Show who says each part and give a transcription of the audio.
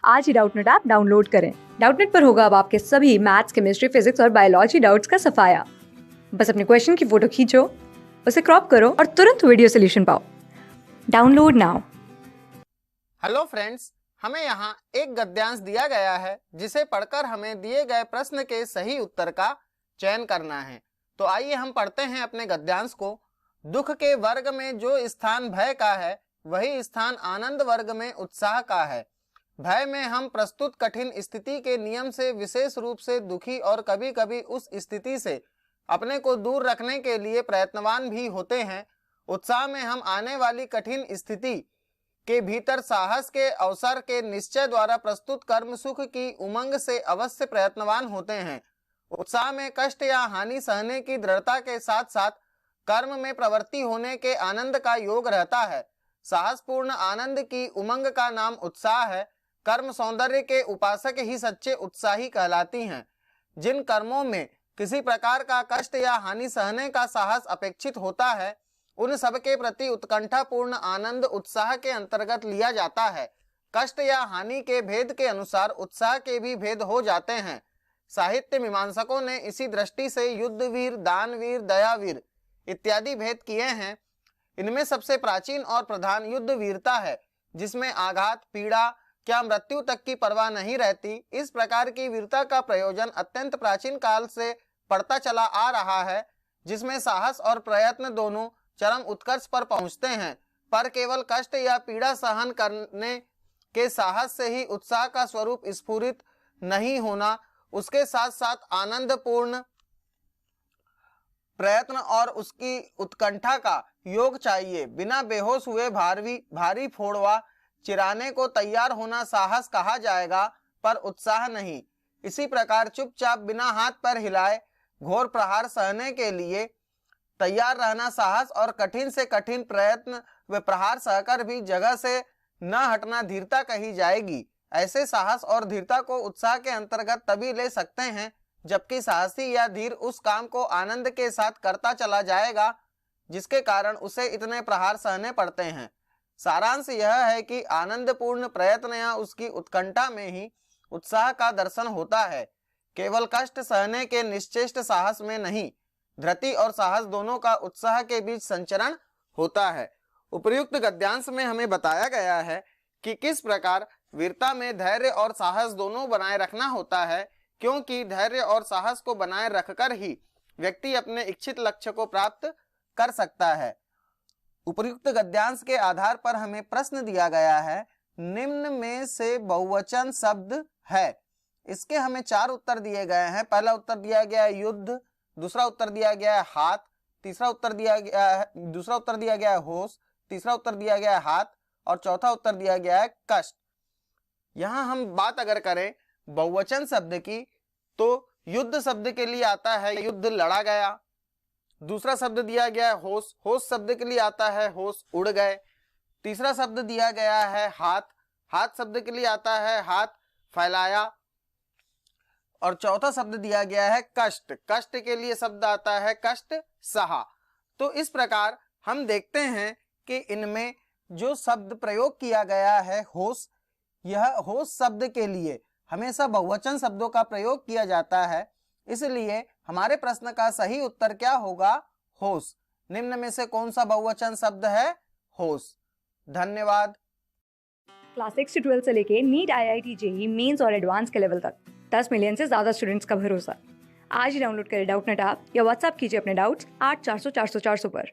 Speaker 1: आज ही Doubtnut app download करें। Doubtnut पर होगा अब आपके सभी मैथ्स, केमिस्ट्री, फिजिक्स और बायोलॉजी डाउट्स का सफाया। बस अपने क्वेश्चन की फोटो खींचो, उसे क्रॉप करो और तुरंत वीडियो सोल्यूशन पाओ। Download now.
Speaker 2: हेलो फ्रेंड्स, हमें यहाँ एक गद्यांश दिया गया है जिसे पढ़कर हमें दिए गए प्रश्न के सही उत्तर का चयन करना है। तो आइए हम पढ़ते हैं अपने गद्यांश को। दुख के वर्ग में जो स्थान भय का है वही स्थान आनंद वर्ग में उत्साह का है। भय में हम प्रस्तुत कठिन स्थिति के नियम से विशेष रूप से दुखी और कभी कभी उस स्थिति से अपने को दूर रखने के लिए प्रयत्नवान भी होते हैं। उत्साह में हम आने वाली कठिन स्थिति के भीतर साहस के अवसर के निश्चय द्वारा प्रस्तुत कर्म सुख की उमंग से अवश्य प्रयत्नवान होते हैं। उत्साह में कष्ट या हानि सहने की दृढ़ता के साथ साथ कर्म में प्रवृत्ति होने के आनंद का योग रहता है। साहसपूर्ण आनंद की उमंग का नाम उत्साह है। कर्म सौंदर्य के उपासक ही सच्चे उत्साही कहलाती हैं। जिन कर्मों में किसी प्रकार का कष्ट या हानि सहने का साहस अपेक्षित होता है उन सब के प्रति उत्कंठापूर्ण आनंद उत्साह के अंतर्गत लिया जाता है। कष्ट या हानि के भेद के अनुसार उत्साह के भी भेद हो जाते हैं। साहित्य मीमांसकों ने इसी दृष्टि से युद्धवीर, दानवीर, दयावीर इत्यादि भेद किए हैं। इनमें सबसे प्राचीन और प्रधान युद्ध वीरता है, जिसमें आघात, पीड़ा, क्या मृत्यु तक की परवाह नहीं रहती। इस प्रकार की वीरता का प्रयोजन अत्यंत प्राचीन काल से पड़ता चला आ रहा है, जिसमें साहस और प्रयत्न दोनों चरम उत्कर्ष पर पहुंचते हैं। पर केवल कष्ट या पीड़ा सहन करने के साहस से ही उत्साह का स्वरूप स्फुरित नहीं होना, उसके साथ साथ आनंदपूर्ण प्रयत्न और उसकी उत्कंठा का योग चाहिए। बिना बेहोश हुए भारी फोड़वा चिराने को तैयार होना साहस कहा जाएगा, पर उत्साह नहीं। इसी प्रकार चुपचाप बिना हाथ पैर हिलाए घोर प्रहार सहने के लिए तैयार रहना साहस और कठिन से कठिन प्रयत्न व प्रहार सहकर भी जगह से न हटना धीरता कही जाएगी। ऐसे साहस और धीरता को उत्साह के अंतर्गत तभी ले सकते हैं जबकि साहसी या धीर उस काम को आनंद के साथ करता चला जाएगा जिसके कारण उसे इतने प्रहार सहने पड़ते हैं। सारांश यह है कि आनंदपूर्ण प्रयत्न या उसकी उत्कंठा में ही उत्साह का दर्शन होता है, केवल कष्ट सहने के निश्चेष्ट साहस में नहीं। धृति और साहस दोनों का उत्साह के बीच संचरण होता है। उपर्युक्त गद्यांश में हमें बताया गया है कि किस प्रकार वीरता में धैर्य और साहस दोनों बनाए रखना होता है, क्योंकि धैर्य और साहस को बनाए रखकर ही व्यक्ति अपने इच्छित लक्ष्य को प्राप्त कर सकता है। उपर्युक्त गद्यांश के आधार पर हमें प्रश्न दिया गया है, निम्न में से बहुवचन शब्द है। इसके हमें 4 उत्तर दिए गए हैं। पहला उत्तर दिया गया है युद्ध, दूसरा उत्तर दिया गया है हाथ, दूसरा उत्तर दिया गया है होश, तीसरा उत्तर दिया गया है हाथ और चौथा उत्तर दिया गया है कष्ट। यहाँ हम बात अगर करें बहुवचन शब्द की तो युद्ध शब्द के लिए आता है युद्ध लड़ा गया। दूसरा शब्द दिया गया है होश, होश शब्द के लिए आता है होश उड़ गए। तीसरा शब्द दिया गया है हाथ, हाथ शब्द के लिए आता है हाथ फैलाया। और चौथा शब्द दिया गया है कष्ट, कष्ट के लिए शब्द आता है कष्ट सहा। तो इस प्रकार हम देखते हैं कि इनमें जो शब्द प्रयोग किया गया है होश, यह होश शब्द के लिए हमेशा बहुवचन शब्दों का प्रयोग किया जाता है। इसलिए हमारे प्रश्न का सही उत्तर क्या होगा? होश। निम्न में से कौन सा बहुवचन शब्द है? होश। धन्यवाद।
Speaker 1: क्लास 6 से 12 से लेके नीट, IIT, JEE मेंस और एडवांस के लेवल तक 10 मिलियन से ज्यादा स्टूडेंट्स का भरोसा। आज ही डाउनलोड करें डाउटनेट ऐप या व्हाट्सएप कीजिए अपने डाउट्स 8400 400 400 पर।